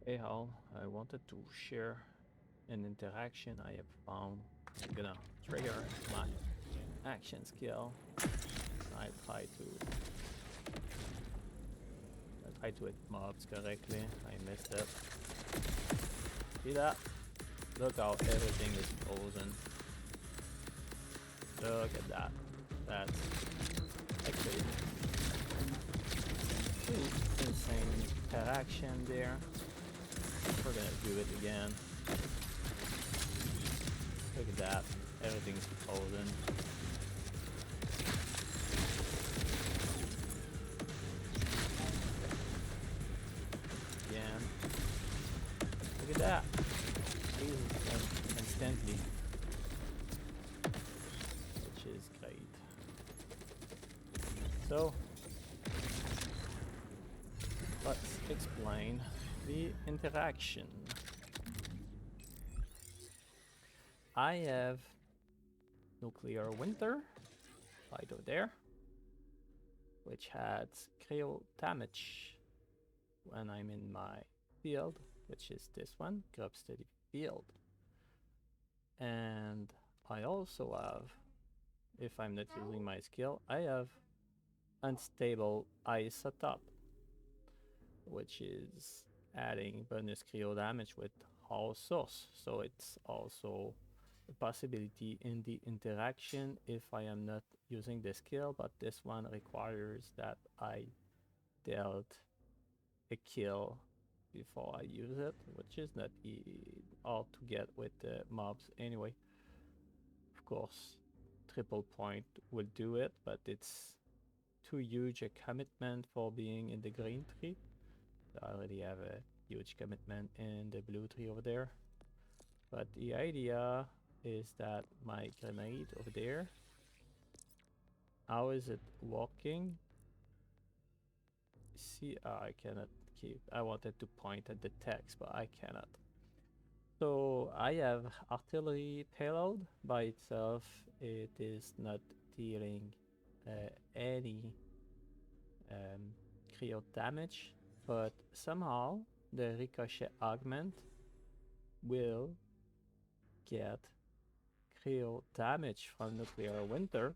Hey Hal, I wanted to share an interaction I have found. I'm gonna trigger my action skill. I try to hit mobs correctly. I missed it. See that? Look how everything is frozen. Look at that. That's actually pretty insane interaction there. We're gonna do it again. Look at that. Everything's frozen. Again. Look at that. Freezes instantly. Which is great. So let's explain the interaction. I have nuclear winter right over there, which has cryo damage when I'm in my field, which is this one, grub steady field. And I also have, if I'm not using my skill, I have unstable isotope, which is adding bonus cryo damage with hull source. So it's also a possibility in the interaction if I am not using the skill, but this one requires that I dealt a kill before I use it, which is not hard to get with the mobs anyway. Of course, triple point will do it, but it's too huge a commitment for being in the green tree. So I already have a huge commitment in the blue tree over there. But the idea is that my grenade over there, how is it working? See, I cannot keep, I wanted to point at the text, but I cannot. So I have artillery payload by itself. It is not dealing any cryo damage, but somehow the ricochet augment will get cryo damage from nuclear winter.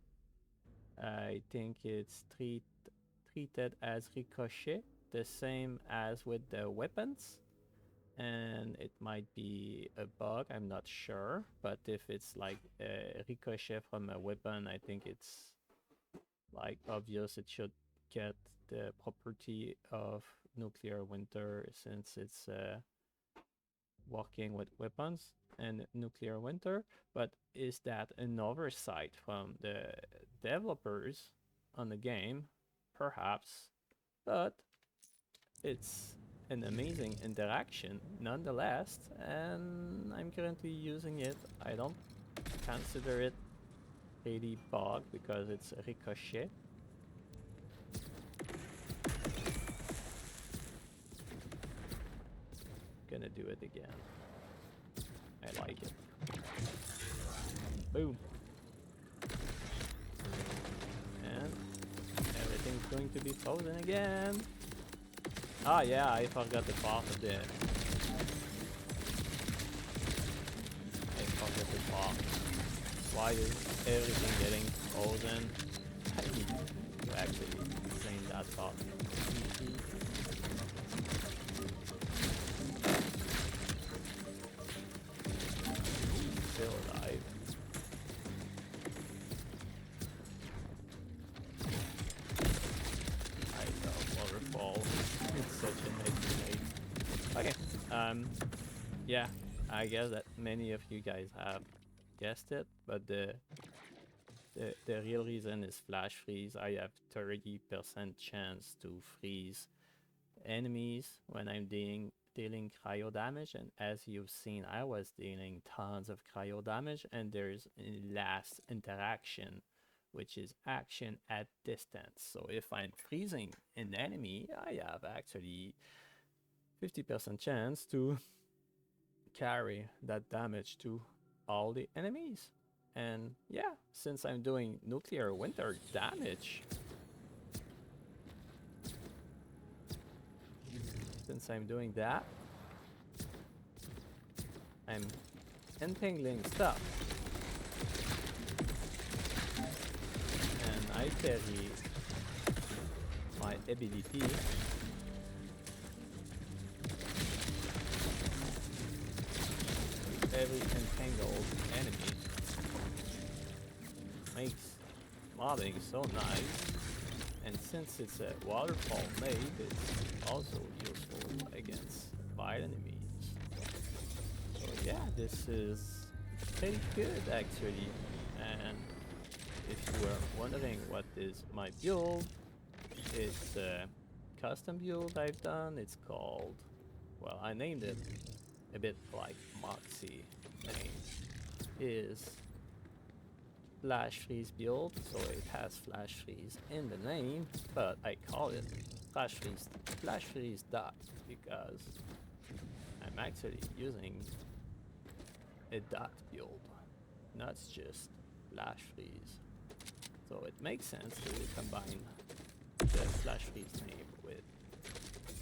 I think it's treated as ricochet, the same as with the weapons. And it might be a bug, I'm not sure. But if it's like a ricochet from a weapon, I think it's like obvious it should get the property of nuclear winter since it's working with weapons and nuclear winter. But is that an oversight from the developers on the game? Perhaps, but it's an amazing interaction nonetheless, and I'm currently using it. I don't consider it really bug because it's a ricochet. Gonna do it again. I like it. Boom. And everything's going to be frozen again. Ah yeah, I forgot the part of the... I forgot the part. Why is everything getting frozen? I need to actually explain that part. Still alive. I saw waterfall. It's such a nice grenade. Okay, yeah, I guess that many of you guys have guessed it, but the real reason is flash freeze. I have 30% chance to freeze enemies when I'm dealing cryo damage, and as you've seen, I was dealing tons of cryo damage, and there's a last interaction, which is action at distance. So if I'm freezing an enemy, I have actually 50% chance to carry that damage to all the enemies. And yeah, since I'm doing nuclear winter damage, since I'm doing that, I'm entangling stuff. And I carry my ability with every entangled enemy. Makes mobbing so nice. And since it's a waterfall made, it's also useful against wild enemies. So yeah, this is pretty good actually. And if you were wondering what is my build, it's a custom build I've done. It's called, well, I named it a bit like Moxie name, is Flash Freeze build, so it has Flash Freeze in the name, but I call it Flash Freeze dot, because I'm actually using a dot build, not just Flash Freeze. So it makes sense to combine the Flash Freeze name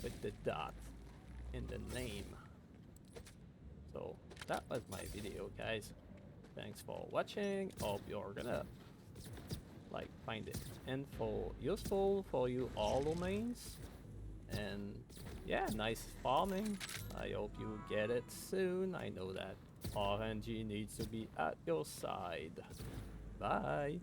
with the dot in the name. So that was my video, guys. Thanks for watching. Hope you're gonna find it info useful for you all domains. And yeah, nice farming. I hope you get it soon. I know that RNG needs to be at your side. Bye.